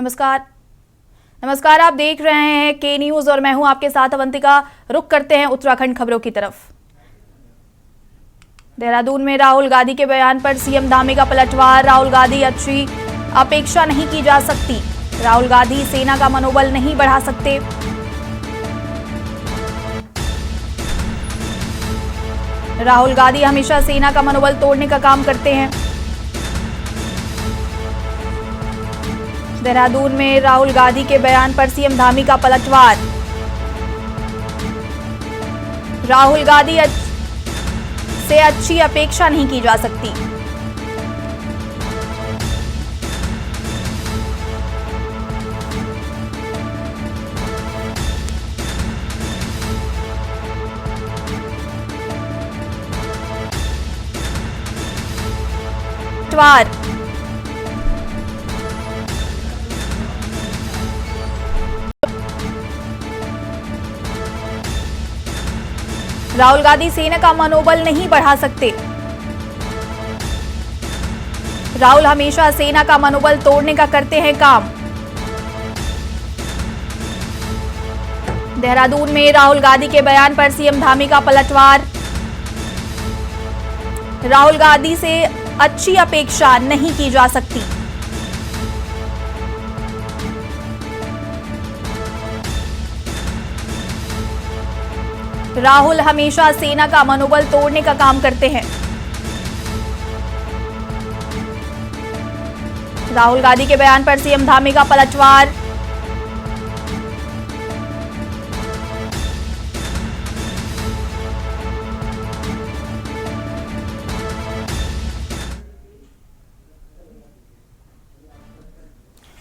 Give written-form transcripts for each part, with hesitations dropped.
नमस्कार, आप देख रहे हैं के न्यूज और मैं हूं आपके साथ अवंतिका। रुक करते हैं उत्तराखंड खबरों की तरफ। देहरादून में राहुल गांधी के बयान पर सीएम धामी का पलटवार। राहुल गांधी अच्छी अपेक्षा नहीं की जा सकती। राहुल गांधी सेना का मनोबल नहीं बढ़ा सकते। राहुल गांधी हमेशा सेना का मनोबल तोड़ने का काम करते हैं। देहरादून में राहुल गांधी के बयान पर सीएम धामी का पलटवार। राहुल गांधी से अच्छी अपेक्षा नहीं की जा सकती। राहुल गांधी सेना का मनोबल नहीं बढ़ा सकते। राहुल हमेशा सेना का मनोबल तोड़ने का करते हैं काम। देहरादून में राहुल गांधी के बयान पर सीएम धामी का पलटवार। राहुल गांधी से अच्छी अपेक्षा नहीं की जा सकती। राहुल हमेशा सेना का मनोबल तोड़ने का काम करते हैं। राहुल गांधी के बयान पर सीएम धामी का पलटवार।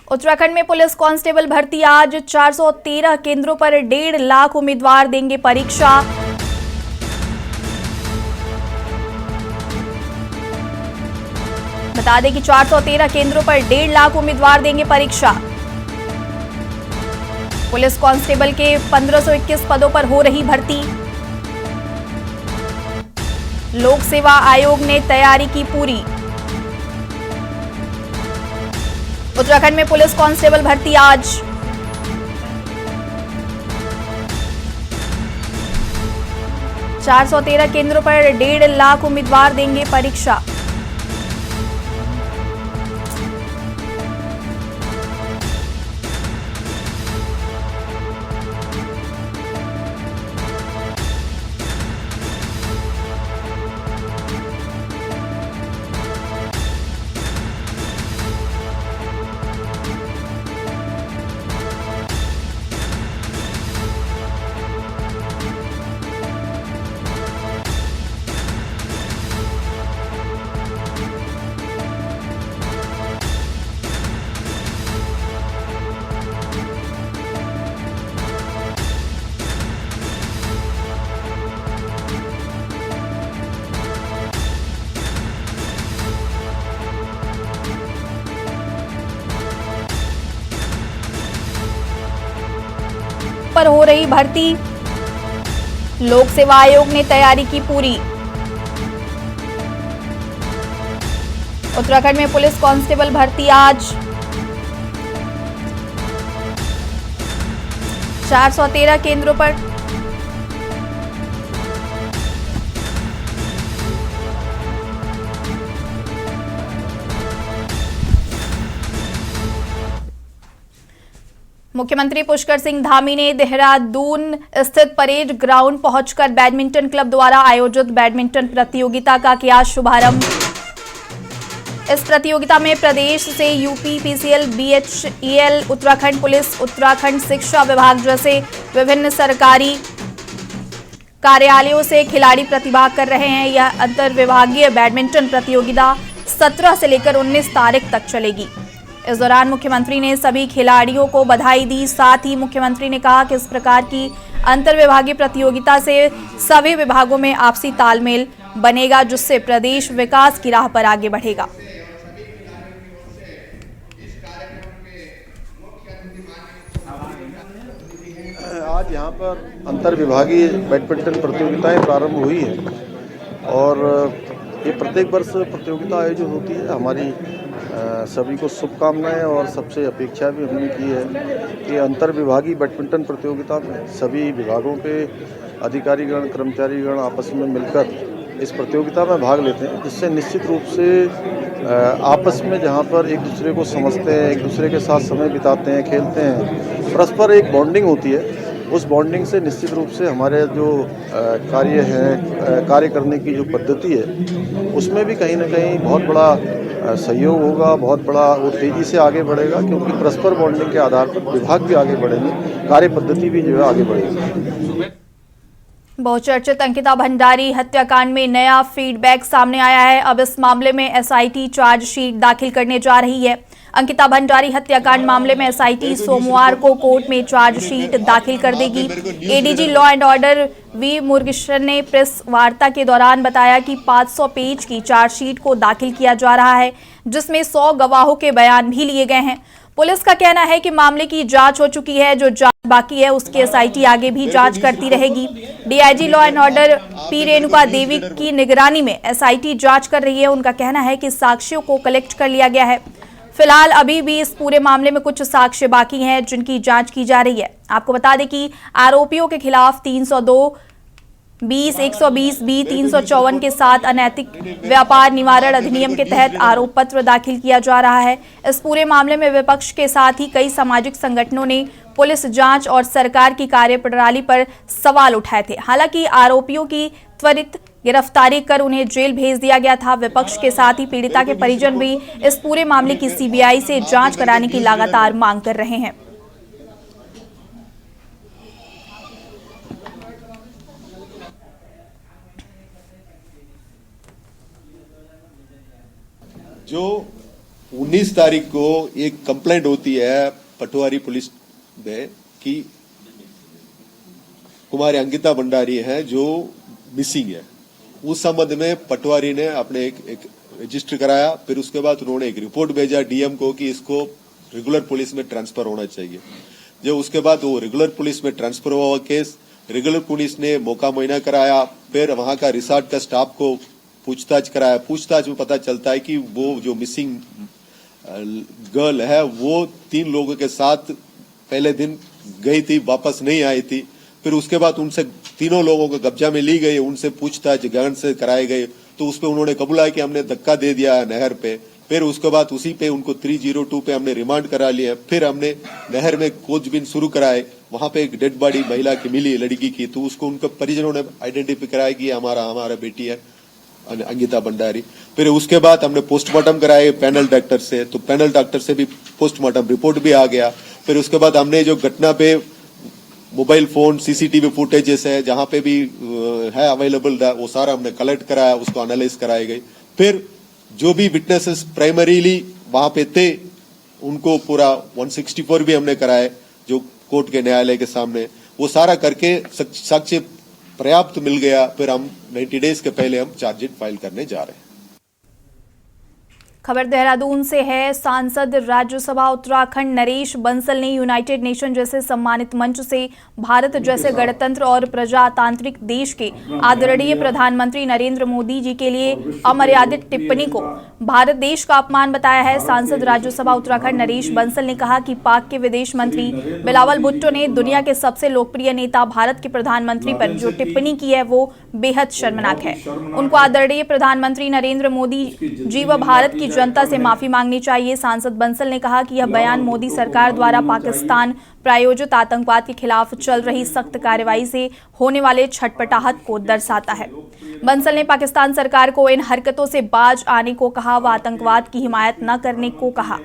उत्तराखंड में पुलिस कांस्टेबल भर्ती आज 413 केंद्रों पर 1.5 लाख उम्मीदवार देंगे परीक्षा। बता दें कि 413 केंद्रों पर 1.5 लाख उम्मीदवार देंगे परीक्षा। पुलिस कांस्टेबल के 1521 पदों पर हो रही भर्ती। लोक सेवा आयोग ने तैयारी की पूरी। उत्तराखंड में पुलिस कांस्टेबल भर्ती आज 413 केंद्रों पर 1.5 लाख उम्मीदवार देंगे परीक्षा। पर हो रही भर्ती। लोक सेवा आयोग ने तैयारी की पूरी। उत्तराखंड में पुलिस कांस्टेबल भर्ती आज 413 केंद्रों पर। मुख्यमंत्री पुष्कर सिंह धामी ने देहरादून स्थित परेड ग्राउंड पहुंचकर बैडमिंटन क्लब द्वारा आयोजित बैडमिंटन प्रतियोगिता का किया शुभारंभ। इस प्रतियोगिता में प्रदेश से UP, PCL, BHEL, Uttarakhand police, Uttarakhand शिक्षा विभाग जैसे विभिन्न सरकारी कार्यालयों से खिलाड़ी प्रतिभाग कर रहे हैं। यह अंतर विभागीय बैडमिंटन प्रतियोगिता 17 से लेकर 19 तारीख तक चलेगी। इस दौरान मुख्यमंत्री ने सभी खिलाड़ियों को बधाई दी। साथ ही मुख्यमंत्री ने कहा कि इस प्रकार की अंतर विभागीय प्रतियोगिता से सभी विभागों में आपसी तालमेल बनेगा, जिससे प्रदेश विकास की राह पर आगे बढ़ेगा। आज यहाँ पर अंतर विभागीय बैडमिंटन प्रतियोगिताएं प्रारंभ हुई है और ये प्रत्येक वर्ष प्रतियोगिता आयोजित होती है। हमारी सभी को शुभकामनाएं और सबसे अपेक्षा भी हमने की है कि अंतर विभागीय बैडमिंटन प्रतियोगिता में सभी विभागों के अधिकारीगण कर्मचारीगण आपस में मिलकर इस प्रतियोगिता में भाग लेते हैं, जिससे निश्चित रूप से आपस में जहां पर एक दूसरे को समझते हैं, एक दूसरे के साथ समय बिताते हैं, खेलते हैं, परस्पर एक बॉन्डिंग होती है। उस बॉन्डिंग से निश्चित रूप से हमारे जो कार्य करने की जो पद्धति है उसमें भी कहीं ना कहीं बहुत बड़ा सहयोग होगा, बहुत बड़ा वो तेज़ी से आगे बढ़ेगा, क्योंकि परस्पर बॉन्डिंग के आधार पर विभाग भी आगे बढ़ेंगे, कार्य पद्धति भी जो है आगे बढ़ेगी। बहुचर्चित अंकिता भंडारी हत्याकांड में नया फीडबैक सामने आया है। अब इस मामले में एसआईटी चार्जशीट दाखिल करने जा रही है। अंकिता भंडारी हत्याकांड मामले में एसआईटी सोमवार को कोर्ट में चार्जशीट दाखिल कर देगी। ADG law and order V Murugesan ने प्रेस वार्ता के दौरान बताया कि 500 पेज की चार्जशीट को दाखिल किया जा रहा है, जिसमें 100 गवाहों के बयान भी लिए गए हैं। पुलिस का कहना है कि मामले की जांच हो चुकी है, जो जांच बाकी है उसकी एसआईटी आगे भी जांच करती रहेगी। DIG law and order P Renuka Devi की निगरानी में एसआईटी जांच कर रही है। उनका कहना है कि साक्ष्यों को कलेक्ट कर लिया गया है। फिलहाल अभी भी इस पूरे मामले में कुछ साक्ष्य बाकी हैं, जिनकी जांच की जा रही है। आपको बता दें कि आरोपियों के खिलाफ 302 20 120 बी 354 के साथ अनैतिक व्यापार निवारण अधिनियम के तहत आरोप पत्र दाखिल किया जा रहा है। इस पूरे मामले में विपक्ष के साथ ही कई सामाजिक संगठनों ने पुलिस जांच और सरकार की कार्यप्रणाली पर सवाल उठाए थे। हालांकि आरोपियों की त्वरित गिरफ्तारी कर उन्हें जेल भेज दिया गया था। विपक्ष के साथ ही पीड़िता के परिजन भी इस पूरे मामले की सीबीआई से जांच कराने की लगातार मांग कर रहे हैं। जो 19 तारीख को एक कंप्लेंट होती है पटवारी पुलिस में कि कुमारी अंकिता भंडारी है जो मिसिंग है। उस संबंध में पटवारी ने अपने एक रजिस्टर कराया। फिर उसके बाद उन्होंने एक रिपोर्ट भेजा डीएम को कि इसको रेगुलर पुलिस में ट्रांसफर होना चाहिए। जो उसके बाद वो रेगुलर पुलिस में ट्रांसफर हुआ केस, रेगुलर पुलिस ने मौका मुआयना कराया। फिर वहां का रिसोर्ट का स्टाफ को पूछताछ कराया। पूछताछ में पता चलता है कि वो जो मिसिंग गर्ल है वो 3 लोगों के साथ पहले दिन गई थी, वापस नहीं आई थी। फिर उसके बाद उनसे 3 लोगों को कब्जा में ली गई, उनसे पूछताछ गहन से कराए गए। तो उस पर उन्होंने कबूला कि हमने धक्का दे दिया नहर पे। फिर उसके बाद उसी पे उनको 302 पे हमने रिमांड करा लिया। फिर हमने नहर में खोजबीन शुरू कराए। वहां पे एक डेड बॉडी महिला की मिली, लड़की की। तो उसको उनके परिजनों ने आइडेंटिफाई कराया कि हमारा बेटी है अंकिता भंडारी। फिर उसके बाद हमने पोस्टमार्टम कराए पैनल डॉक्टर से। तो पैनल डॉक्टर से भी पोस्टमार्टम रिपोर्ट भी आ गया। फिर उसके बाद हमने जो घटना पे मोबाइल फोन सीसीटीवी फुटेजेस है जहां पे भी है अवेलेबल, वो सारा हमने कलेक्ट कराया, उसको एनालाइज कराई गई। फिर जो भी विटनेसेस प्राइमरीली वहां पे थे उनको पूरा 164 भी हमने कराए जो कोर्ट के न्यायालय के सामने। वो सारा करके साक्ष्य पर्याप्त मिल गया। फिर हम 90 डेज के पहले हम चार्जशीट फाइल करने जा रहे हैं। खबर देहरादून से है। सांसद राज्यसभा उत्तराखंड नरेश बंसल ने यूनाइटेड नेशन जैसे सम्मानित मंच से भारत जैसे गणतंत्र और प्रजातांत्रिक देश के आदरणीय प्रधानमंत्री नरेंद्र मोदी जी के लिए अमर्यादित टिप्पणी को भारत देश का अपमान बताया है। सांसद राज्यसभा उत्तराखंड नरेश बंसल ने कहा कि पाक के विदेश मंत्री बिलावल भुट्टो ने दुनिया के सबसे लोकप्रिय नेता भारत के प्रधानमंत्री पर जो टिप्पणी की है वो बेहद शर्मनाक है। उनको आदरणीय प्रधानमंत्री नरेंद्र मोदी जी व भारत की जनता से माफी मांगनी चाहिए। सांसद बंसल ने कहा कि यह बयान मोदी सरकार द्वारा पाकिस्तान प्रायोजित आतंकवाद के खिलाफ चल रही सख्त कार्रवाई से होने वाले छटपटाहट को दर्शाता है। बंसल ने पाकिस्तान सरकार को इन हरकतों से बाज आने को कहा व आतंकवाद की हिमायत न करने को कहा।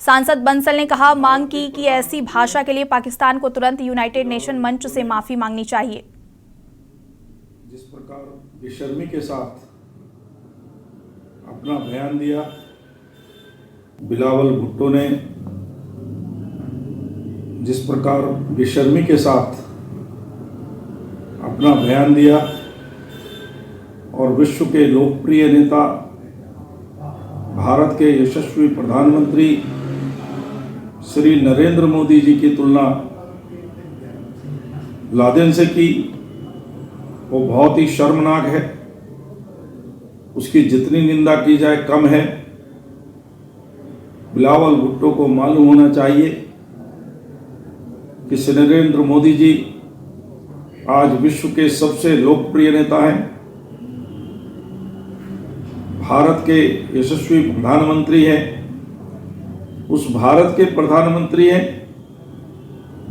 सांसद बंसल ने कहा मांग की कि ऐसी भाषा के लिए पाकिस्तान को तुरंत यूनाइटेड नेशन मंच से माफी मांगनी चाहिए। जिस प्रकार बेशर्मी के साथ अपना बयान दिया बिलावल भुट्टो ने, जिस प्रकार बेशर्मी के साथ अपना बयान दिया और विश्व के लोकप्रिय नेता भारत के यशस्वी प्रधानमंत्री श्री नरेंद्र मोदी जी की तुलना लादेन से की, वो बहुत ही शर्मनाक है। उसकी जितनी निंदा की जाए कम है। बिलावल भुट्टो को मालूम होना चाहिए कि श्री नरेंद्र मोदी जी आज विश्व के सबसे लोकप्रिय नेता हैं, भारत के यशस्वी प्रधानमंत्री हैं, उस भारत के प्रधानमंत्री हैं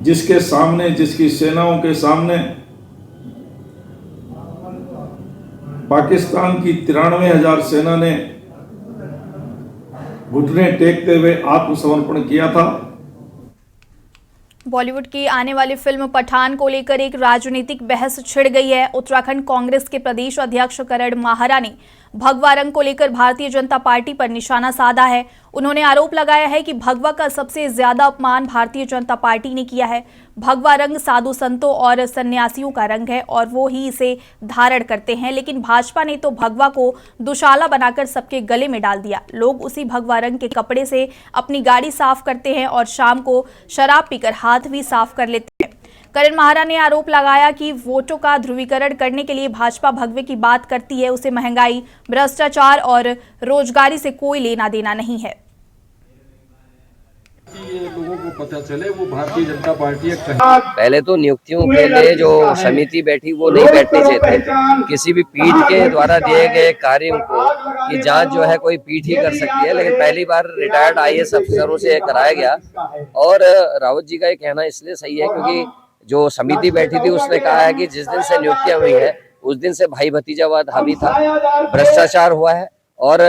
जिसके सामने, जिसकी सेनाओं के सामने पाकिस्तान की 93,000 सेना ने घुटने टेकते हुए आत्मसमर्पण किया था। बॉलीवुड की आने वाली फिल्म पठान को लेकर एक राजनीतिक बहस छिड़ गई है। उत्तराखंड कांग्रेस के प्रदेश अध्यक्ष करण माहरा ने भगवा रंग को लेकर भारतीय जनता पार्टी पर निशाना साधा है। उन्होंने आरोप लगाया है कि भगवा का सबसे ज्यादा अपमान भारतीय जनता पार्टी ने किया है। भगवा रंग साधु संतों और सन्यासियों का रंग है और वो ही इसे धारण करते हैं, लेकिन भाजपा ने तो भगवा को दुशाला बनाकर सबके गले में डाल दिया। लोग उसी भगवा रंग के कपड़े से अपनी गाड़ी साफ करते हैं और शाम को शराब पीकर हाथ भी साफ कर लेते हैं। करण माहरा ने आरोप लगाया कि वोटों का ध्रुवीकरण करने के लिए भाजपा भगवे की बात करती है, उसे महंगाई, भ्रष्टाचार और रोजगारी से कोई लेना देना नहीं है। ये लोगों को पता चले वो भारतीय जनता पार्टी पहले तो नियुक्तियों के लिए जो समिति बैठी वो नहीं बैठनी चाहिए थे। किसी भी पीठ के द्वारा दिए गए कार्यों को की जांच जो है कोई पीठ ही कर सकती है, लेकिन पहली बार रिटायर्ड IAS अफसरों से कराया गया। और रावत जी का ये कहना इसलिए सही है क्योंकि जो समिति बैठी थी उसने कहा है कि जिस दिन से नियुक्तियां हुई है उस दिन से भाई भतीजावाद हावी था, भ्रष्टाचार हुआ है और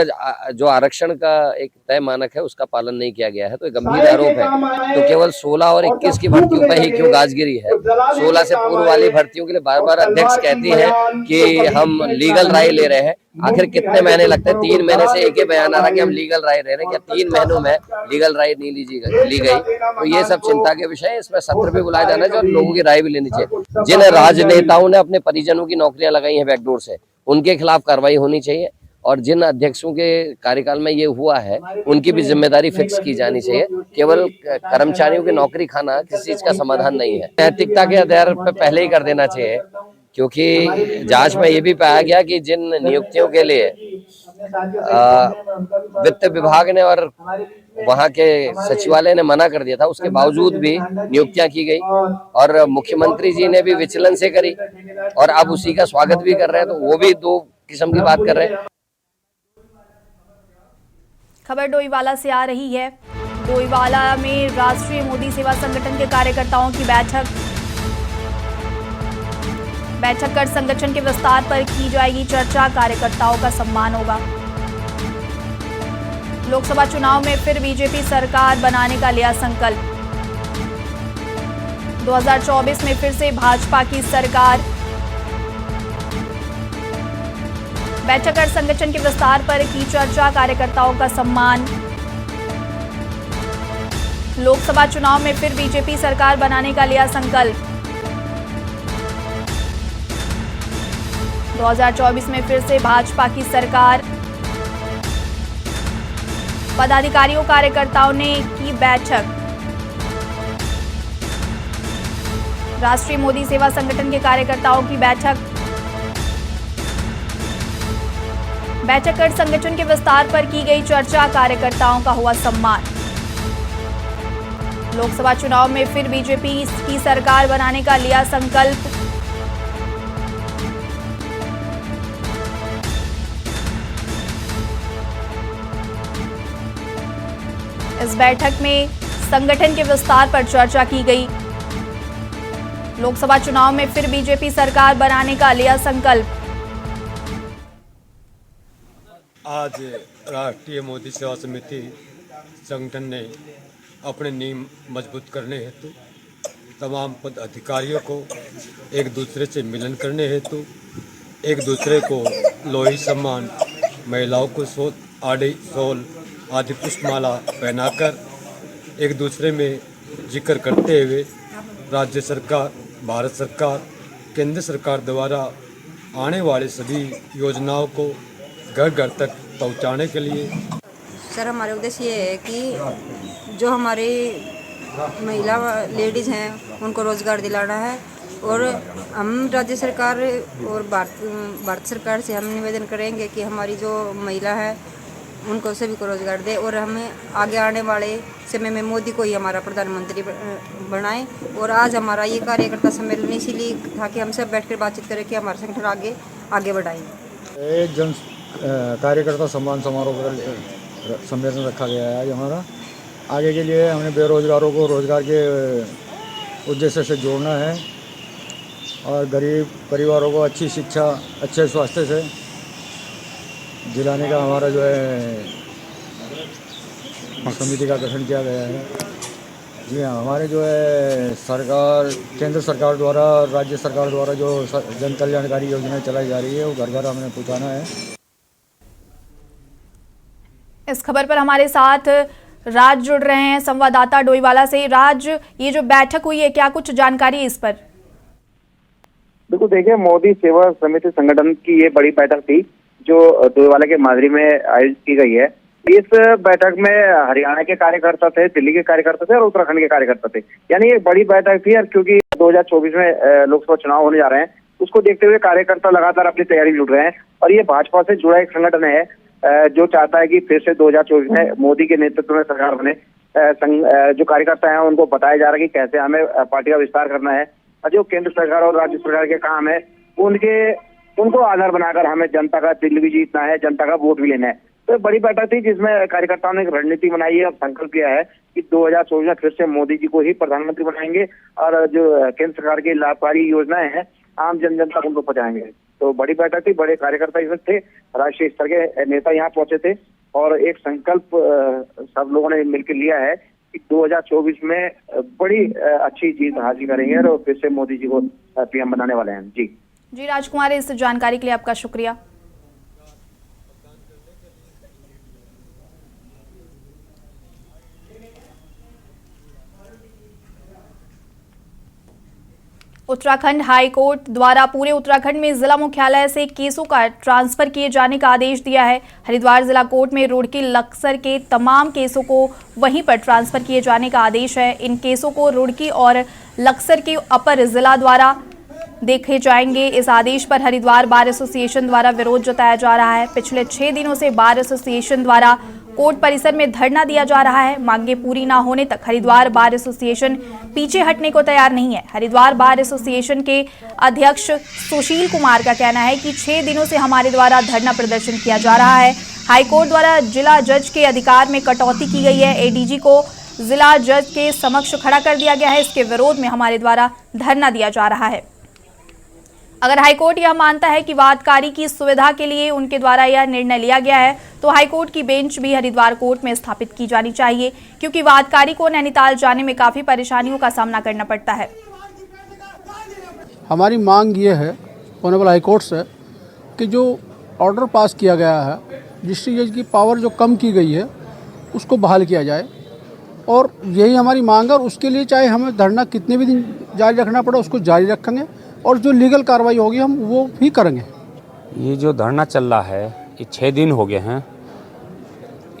जो आरक्षण का एक तय मानक है उसका पालन नहीं किया गया है। तो गंभीर आरोप है। तो केवल 16 और 21 की भर्तियों पर ही क्यों गाजगिरी है? 16 से पूर्व वाली भर्तियों के लिए बार बार अध्यक्ष कहती है कि हम लीगल राय ले रहे हैं। आखिर कितने महीने लगते हैं? 3 महीने से एक ही बयान आ रहा कि हम लीगल राय ले रहे हैं। क्या 3 महीनों में लीगल राय नहीं ली गई? तो ये सब चिंता के विषय है। इसमें सत्र भी बुलाया जाना चाहिए और लोगों की राय भी लेनी चाहिए। जिन राजनेताओं ने अपने परिजनों की नौकरियां लगाई हैं बैकडोर से, उनके खिलाफ कार्रवाई होनी चाहिए और जिन अध्यक्षों के कार्यकाल में ये हुआ है उनकी भी जिम्मेदारी फिक्स की जानी चाहिए। केवल कर्मचारियों की नौकरी खाना किसी चीज का समाधान नहीं है। नैतिकता के आधार पर पहले ही कर देना चाहिए, क्योंकि जांच में ये भी पाया गया कि जिन नियुक्तियों के लिए वित्त विभाग ने और वहां के सचिवालय ने मना कर दिया था, उसके बावजूद भी नियुक्तियां की गई और मुख्यमंत्री जी ने भी विचलन से करी और अब उसी का स्वागत भी कर रहे हैं। तो वो भी दो किस्म की बात कर रहे हैं। खबर डोईवाला से आ रही है। डोईवाला में राष्ट्रीय मोदी सेवा संगठन के कार्यकर्ताओं की बैठक कर संगठन के विस्तार पर की जाएगी चर्चा। कार्यकर्ताओं का सम्मान होगा। लोकसभा चुनाव में फिर बीजेपी सरकार बनाने का लिया संकल्प। 2024 में फिर से भाजपा की सरकार। बैठक कर संगठन के विस्तार पर की चर्चा। कार्यकर्ताओं का सम्मान। लोकसभा चुनाव में फिर बीजेपी सरकार बनाने का लिया संकल्प। 2024 में फिर से भाजपा की सरकार। पदाधिकारियों कार्यकर्ताओं ने की बैठक। राष्ट्रीय मोदी सेवा संगठन के कार्यकर्ताओं की बैठक कर संगठन के विस्तार पर की गई चर्चा। कार्यकर्ताओं का हुआ सम्मान। लोकसभा चुनाव में फिर बीजेपी की सरकार बनाने का लिया संकल्प। इस बैठक में संगठन के विस्तार पर चर्चा की गई। लोकसभा चुनाव में फिर बीजेपी सरकार बनाने का लिया संकल्प। आज राष्ट्रीय मोदी सेवा समिति संगठन ने अपने नींव मजबूत करने हेतु तमाम पदाधिकारियों को एक दूसरे से मिलन करने हेतु एक दूसरे को लोही सम्मान, महिलाओं को आड़ी शॉल आदि पुष्पमाला पहनाकर एक दूसरे में जिक्र करते हुए राज्य सरकार, भारत सरकार, केंद्र सरकार द्वारा आने वाले सभी योजनाओं को घर घर तक पहुंचाने के लिए। सर, हमारे उद्देश्य ये है कि जो हमारी महिला लेडीज़ हैं उनको रोज़गार दिलाना है और हम राज्य सरकार और भारत सरकार से हम निवेदन करेंगे कि हमारी जो महिला है उनको सभी को रोजगार दे और हमें आगे आने वाले समय में मोदी को ही हमारा प्रधानमंत्री बनाए। और आज हमारा ये कार्यकर्ता सम्मेलन इसीलिए था कि हम सब बैठकर बातचीत करें कि हमारा संगठन आगे बढ़ाएं। जन कार्यकर्ता सम्मान समारोह का सम्मेलन रखा गया है। हमारा आगे के लिए हमने बेरोजगारों को रोजगार के उद्देश्य से जोड़ना है और गरीब परिवारों को अच्छी शिक्षा, अच्छे स्वास्थ्य से दिलाने का हमारा जो है समिति का गठन किया गया है। जी हाँ, हमारे जो है सरकार, केंद्र सरकार द्वारा, राज्य सरकार द्वारा जो जन कल्याणकारी योजनाएं चलाई जा रही है वो घर घर हमने पहुँचाना है। इस खबर पर हमारे साथ राज जुड़ रहे हैं संवाददाता डोईवाला से। राज, ये जो बैठक हुई है, क्या कुछ जानकारी है इस पर? बिल्कुल, देखिए, मोदी सेवा समिति संगठन की ये बड़ी बैठक थी जो डोईवाला के माजरी में आयोजित की गई है। इस बैठक में हरियाणा के कार्यकर्ता थे, दिल्ली के कार्यकर्ता थे और उत्तराखंड के कार्यकर्ता थे। यानी ये बड़ी बैठक थी, और क्योंकि 2024 में लोकसभा चुनाव होने जा रहे हैं, उसको देखते हुए कार्यकर्ता लगातार अपनी तैयारी में जुट रहे हैं। और ये भाजपा से जुड़ा एक संगठन है जो चाहता है कि फिर से 2024 में मोदी के नेतृत्व में सरकार बने। जो कार्यकर्ता हैं उनको बताया जा रहा है कि कैसे हमें पार्टी का विस्तार करना है, और जो केंद्र सरकार और राज्य सरकार के काम है उनको आधार बनाकर हमें जनता का दिल भी जीतना है, जनता का वोट भी लेना है। तो बड़ी बैठक थी जिसमें कार्यकर्ताओं ने एक रणनीति बनाई है और संकल्प किया है कि 2024 में फिर से मोदी जी को ही प्रधानमंत्री बनाएंगे, और जो केंद्र सरकार की लाभकारी योजनाएं हैं आम जन तक उनको पहुंचाएंगे। तो बड़ी बैठक थी, बड़े कार्यकर्ता इसमें थे, राष्ट्रीय स्तर के नेता यहाँ पहुंचे थे, और एक संकल्प सब लोगों ने मिलकर लिया है कि 2024 में बड़ी अच्छी जीत हासिल करेंगे और फिर से मोदी जी को पीएम बनाने वाले हैं। जी राजकुमार, इस जानकारी के लिए आपका शुक्रिया। उत्तराखंड हाई कोर्ट द्वारा पूरे उत्तराखंड में जिला मुख्यालय से केसों का ट्रांसफर किए जाने का आदेश दिया है। हरिद्वार जिला कोर्ट में रुड़की लक्सर के तमाम केसों को वहीं पर ट्रांसफर किए जाने का आदेश है। इन केसों को रुड़की और लक्सर के अपर जिला द्वारा देखे जाएंगे। इस आदेश पर हरिद्वार बार एसोसिएशन द्वारा विरोध जताया जा रहा है। पिछले 6 दिनों से बार एसोसिएशन द्वारा कोर्ट परिसर में धरना दिया जा रहा है। मांगे पूरी ना होने तक हरिद्वार बार एसोसिएशन पीछे हटने को तैयार नहीं है। हरिद्वार बार एसोसिएशन के अध्यक्ष सुशील कुमार का कहना है कि 6 दिनों से हमारे द्वारा धरना प्रदर्शन किया जा रहा है। हाईकोर्ट द्वारा जिला जज के अधिकार में कटौती की गई है। एडीजी को जिला जज के समक्ष खड़ा कर दिया गया है। इसके विरोध में हमारे द्वारा धरना दिया जा रहा है। अगर हाईकोर्ट यह मानता है कि वादकारी की सुविधा के लिए उनके द्वारा यह निर्णय लिया गया है, तो हाईकोर्ट की बेंच भी हरिद्वार कोर्ट में स्थापित की जानी चाहिए, क्योंकि वादकारी को नैनीताल जाने में काफी परेशानियों का सामना करना पड़ता है। हमारी मांग ये है ऑनरेबल हाईकोर्ट से कि जो ऑर्डर पास किया गया है, डिस्ट्रिक्ट जज की पावर जो कम की गई है, उसको बहाल किया जाए, और यही हमारी मांग है। और उसके लिए चाहे हमें धरना कितने भी दिन जारी रखना पड़े, उसको जारी रखेंगे, और जो लीगल कार्रवाई होगी हम वो भी करेंगे। ये जो धरना चल रहा है, ये 6 दिन हो गए हैं।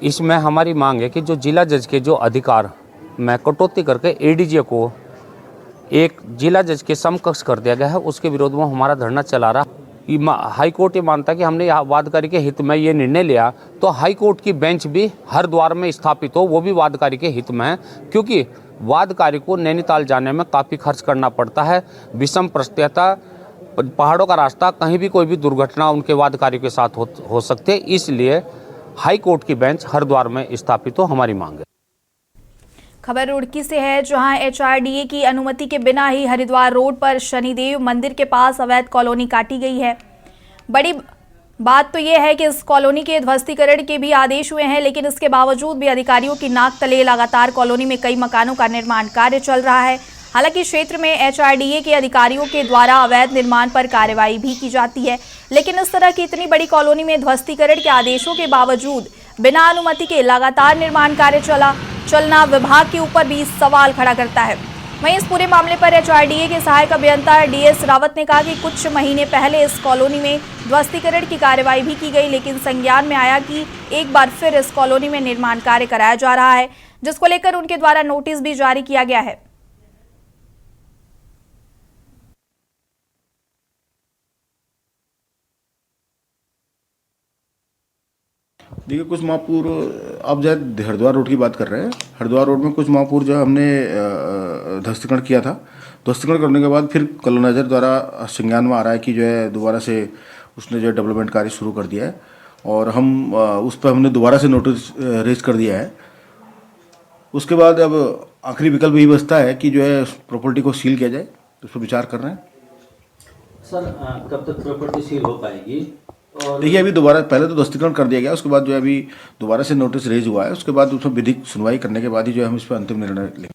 इसमें हमारी मांग है कि जो जिला जज के जो अधिकार में कटौती करके एडीजे को एक जिला जज के समकक्ष कर दिया गया है, उसके विरोध में हमारा धरना चला रहा। हाई कोर्ट ये मानता है कि हमने वादकारी के हित में ये निर्णय लिया, तो हाई कोर्ट की बेंच भी हरिद्वार में स्थापित हो, वो भी वादकारी के हित में है, क्योंकि वादकारी को नैनीताल जाने में काफ़ी खर्च करना पड़ता है। विषम परिस्थितियाँ, पहाड़ों का रास्ता, कहीं भी कोई भी दुर्घटना उनके वादकारी के साथ हो सकती है। इसलिए हाई कोर्ट की बेंच हरिद्वार में स्थापित हो, हमारी मांग है। खबर रुड़की से है, जहां एचआरडीए की अनुमति के बिना ही हरिद्वार रोड पर शनिदेव मंदिर के पास अवैध कॉलोनी काटी गई है। बड़ी बात तो यह है कि इस कॉलोनी के ध्वस्तीकरण के भी आदेश हुए हैं, लेकिन इसके बावजूद भी अधिकारियों की नाक तले लगातार कॉलोनी में कई मकानों का निर्माण कार्य चल रहा है। हालांकि क्षेत्र में एचआरडीए के अधिकारियों के द्वारा अवैध निर्माण पर कार्रवाई भी की जाती है, लेकिन इस तरह की इतनी बड़ी कॉलोनी में ध्वस्तीकरण के आदेशों के बावजूद बिना अनुमति के लगातार निर्माण कार्य चलना विभाग के ऊपर भी सवाल खड़ा करता है। वहीं इस पूरे मामले पर एचआरडीए के सहायक अभियंता डीएस रावत ने कहा कि कुछ महीने पहले इस कॉलोनी में ध्वस्तीकरण की कार्रवाई भी की गई, लेकिन संज्ञान में आया कि एक बार फिर इस कॉलोनी में निर्माण कार्य कराया जा रहा है, जिसको लेकर उनके द्वारा नोटिस भी जारी किया गया है। देखिए कुछ महापुर, आप जो हरिद्वार रोड की बात कर रहे हैं, हरिद्वार रोड में कुछ महापुर जो हमने ध्वस्तीकरण किया था। ध्वस्तीकरण करने के बाद फिर कॉलोनाइजर द्वारा संज्ञान में आ रहा है कि जो है दोबारा से उसने जो है डेवलपमेंट कार्य शुरू कर दिया है और हम उस पर हमने दोबारा से नोटिस रेज कर दिया है। उसके बाद अब आखिरी विकल्प यही बचता है कि जो है प्रॉपर्टी को सील किया जाए, उस पर विचार कर रहे हैं। सर कब तक प्रॉपर्टी सील हो पाएगी? और देखिए अभी दोबारा पहले तो ध्वस्तीकरण कर दिया गया, उसके बाद जो है अभी दोबारा से नोटिस रेज हुआ है, उसके बाद उसमें विधिक सुनवाई करने के बाद ही जो है हम इस पर अंतिम निर्णय लेंगे।